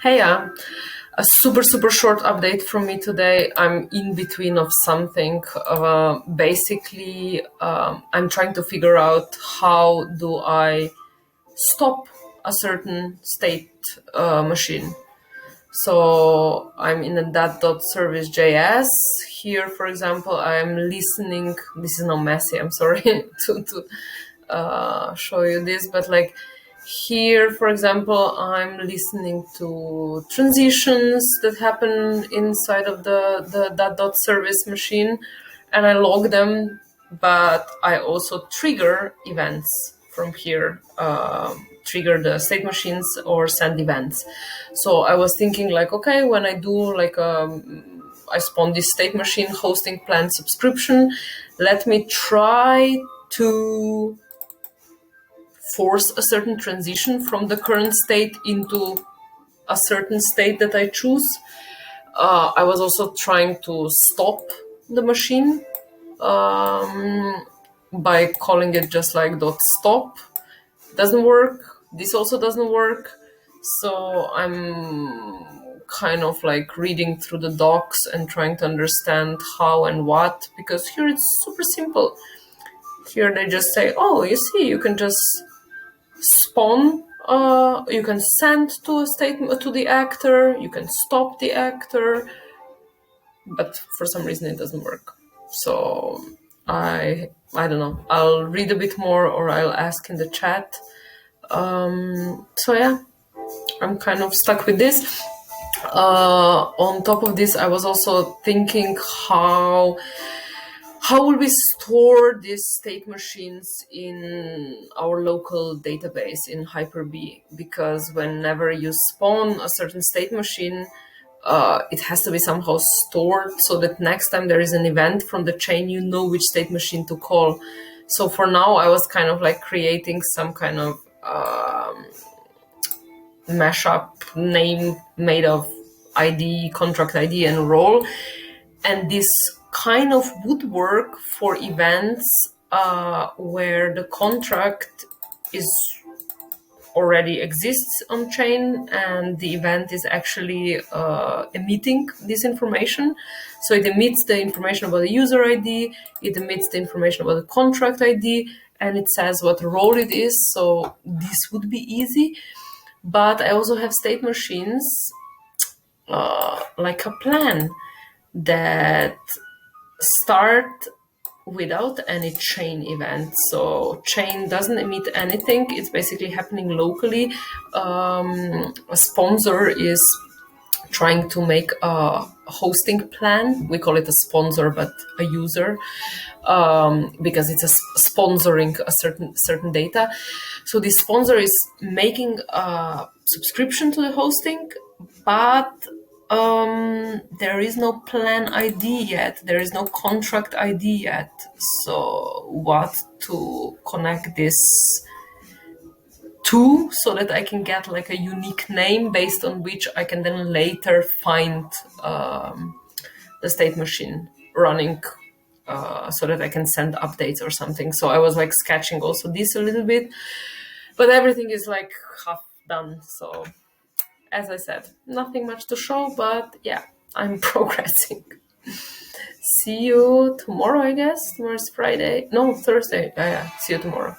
Hey, a super short update from me today. I'm in between of something. Basically, I'm trying to figure out how do I stop a certain state machine. So I'm in a datdot service JS. Here, for example, I'm listening. This is not messy. I'm sorry to show you this, but like here, for example, I'm listening to transitions that happen inside of the datdot service machine, and I log them. But I also trigger events from here. Trigger the state machines or send events. So I was thinking like, okay, when I do like I spawn this state machine hosting plan subscription, let me try to force a certain transition from the current state into a certain state that I choose. I was also trying to stop the machine by calling it just like .stop. Doesn't work. This also doesn't work. So I'm kind of like reading through the docs and trying to understand how and what, because here it's super simple. Here they just say, oh, you see, you can just spawn, you can send to a statement to the actor, you can stop the actor, but for some reason it doesn't work. So I don't know. I'll read a bit more or I'll ask in the chat. So yeah, I'm kind of stuck with this. On top of this, I was also thinking how will we store these state machines in our local database in Hyper-V? Because whenever you spawn a certain state machine, it has to be somehow stored so that next time there is an event from the chain, you know which state machine to call. So for now, I was kind of like creating some kind of mashup name made of ID, contract ID, and role. And this kind of would work for events where the contract is already exists on chain and the event is actually emitting this information. So it emits the information about the user ID, it emits the information about the contract ID, and it says what role it is. So this would be easy. But I also have state machines like a plan that start without any chain event. So chain doesn't emit anything. It's basically happening locally. A sponsor is trying to make a hosting plan. We call it a sponsor, but a user, because it's sponsoring a certain data. So the sponsor is making a subscription to the hosting, but there is no plan ID yet. There is no contract ID yet. So what to connect this to so that I can get like a unique name based on which I can then later find the state machine running so that I can send updates or something. So I was like sketching also this a little bit, but everything is like half done. So as I said, nothing much to show, but yeah, I'm progressing. See you tomorrow, I guess. Tomorrow's Friday. No, Thursday. Yeah, see you tomorrow.